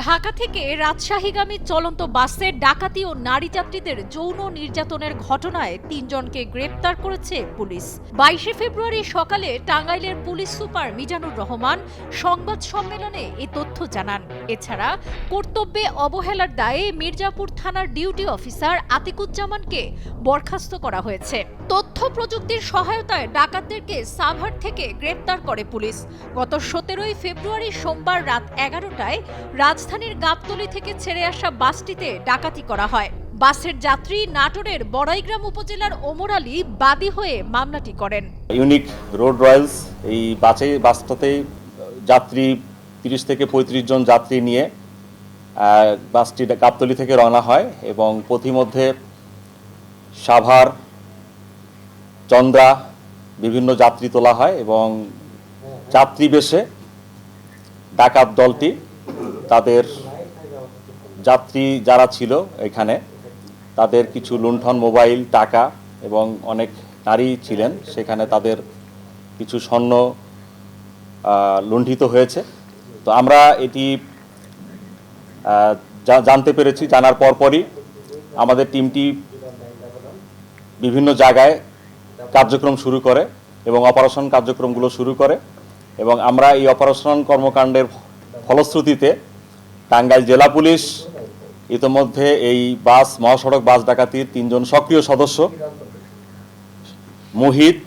ঢাকা থেকে রাজশাহীগামী চলন্ত বাসে ডাকাতি ও নারী যাত্রীদের যৌন নির্যাতনের ঘটনায় ৩ জনকে গ্রেপ্তার করেছে পুলিশ। ২২ ফেব্রুয়ারি সকালে টাঙ্গাইলের পুলিশ সুপার মিজানুর রহমান সংবাদ সম্মেলনে এ তথ্য জানান। এছাড়া কর্তব্যে অবহেলার দায়ে মির্জাপুর থানার ডিউটি অফিসার আতিকুজ্জামানকে বরখাস্ত করা হয়েছে। তথ্য প্রযুক্তির সহায়তায় ডাকাতদেরকে সাভার থেকে গ্রেপ্তার করে পুলিশ। গত ১৭ ফেব্রুয়ারি সোমবার রাত ১১টায় রাজধানীর গাবতলী থেকে ছেড়ে আসা বাসটিতে ডাকাতি করা হয়। বাসের যাত্রী নাটোরের বড়াইগ্রাম উপজেলার ওমর আলী বাদী হয়ে মামলাটি করেন। ইউনিক রোড রয়্যালস এই বাসটাতে যাত্রী ৩০ থেকে ৩৫ জন যাত্রী নিয়ে বাসটি গাবতলী থেকে রওনা হয় এবং পথিমধ্যে সাভার, চন্দ্রা বিভিন্ন যাত্রী তোলা হয় এবং যাত্রী বেশে ডাকাত দলটি তাদের যাত্রী যারা ছিল এখানে তাদের কিছু লুণ্ঠন, মোবাইল, টাকা এবং অনেক নারী ছিলেন সেখানে, তাদের কিছু স্বর্ণ লুণ্ঠিত হয়েছে। তো আমরা এটি জানতে পেরেছি। জানার পরপরই আমাদের টিমটি বিভিন্ন জায়গায় কার্যক্রম শুরু করে এবং অপারেশন কার্যক্রমগুলো শুরু করে এবং আমরা এই অপারেশন কর্মকাণ্ডের ফলশ্রুতিতে টাঙ্গাইল জেলা পুলিশ ইতোমধ্যে এই মহাসড়ক বাস ডাকাতির ৩ জন সক্রিয় সদস্য মুহিত,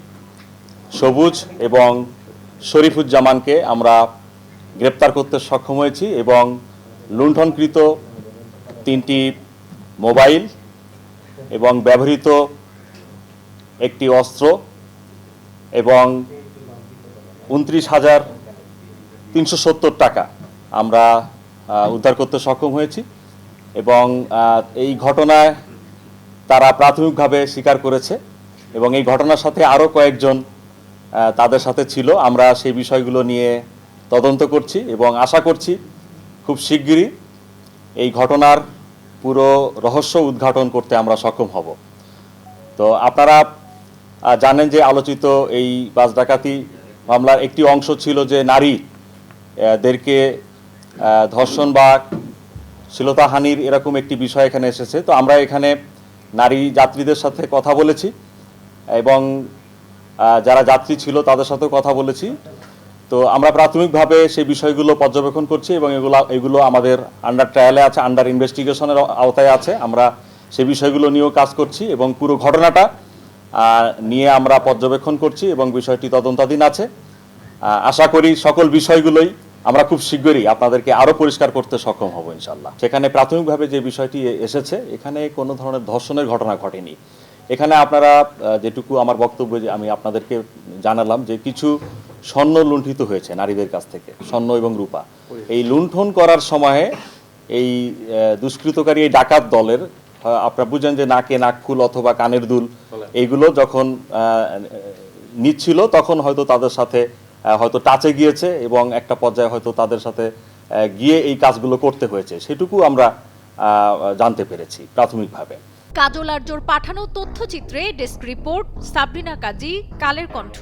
সবুজ এবং শরীফুজ্জামানকে আমরা গ্রেপ্তার করতে সক্ষম হয়েছি এবং লুণ্ঠনকৃত ৩টি মোবাইল এবং ব্যবহৃত একটি অস্ত্র এবং ২৯,৩৭০ টাকা আমরা উদ্ধার করতে সক্ষম হয়েছি এবং এই ঘটনায় তারা প্রাথমিকভাবে স্বীকার করেছে এবং এই ঘটনার সাথে আরও কয়েকজন তাদের সাথে ছিল। আমরা সেই বিষয়গুলো নিয়ে তদন্ত করছি এবং আশা করছি খুব শিগগিরই এই ঘটনার পুরো রহস্য উদ্ঘাটন করতে আমরা সক্ষম হব। তো আপনারা জানেন যে আলোচিত এই বাস ডাকাতি মামলার একটি অংশ ছিল যে নারীদেরকে ধর্ষণ বা শ্লীলতাহানির এরকম একটি বিষয় এখানে এসেছে। তো আমরা এখানে নারী যাত্রীদের সাথে কথা বলেছি এবং যারা যাত্রী ছিল তাদের সাথেও কথা বলেছি। তো আমরা প্রাথমিকভাবে সেই বিষয়গুলো পর্যবেক্ষণ করছি এবং এগুলো আমাদের আন্ডার ট্রায়ালে আছে, আন্ডার ইনভেস্টিগেশনের আওতায় আছে। আমরা সেই বিষয়গুলো নিয়েও কাজ করছি এবং পুরো ঘটনাটা নিয়ে আমরা পর্যবেক্ষণ করছি এবং বিষয়টি তদন্তাধীন আছে। আশা করি সকল বিষয়গুলোই আমরা খুব শীঘ্রই আপনাদেরকে আরও পরিষ্কার করতে সক্ষম হব ইনশাল্লাহ। সেখানে প্রাথমিকভাবে যে বিষয়টি এসেছে, এখানে কোনো ধরনের ধর্ষণের ঘটনা ঘটেনি। এখানে আপনারা যেটুকু আমার বক্তব্য যে আমি আপনাদেরকে জানালাম যে কিছু স্বর্ণ লুণ্ঠিত হয়েছে নারীদের কাছ থেকে, স্বর্ণ এবং রূপা। এই লুণ্ঠন করার সময়ে এই দুষ্কৃতকারী এই ডাকাত দলের আপনারা বুঝেন যে নাকে নাকফুল অথবা কানের দুল এইগুলো যখন নিচ্ছিল তখন হয়তো তাদের সাথে হয়তো টাচে গিয়েছে এবং একটা পর্যায়ে হয়তো তাদের সাথে গিয়ে এই কাজগুলো করতে হয়েছে, সেটুকু আমরা জানতে পেরেছি প্রাথমিকভাবে। কাজল আর্যর পাঠানো তথ্যচিত্রে ডেস্ক রিপোর্ট, সাবরিনা কাজী, কালের কণ্ঠ।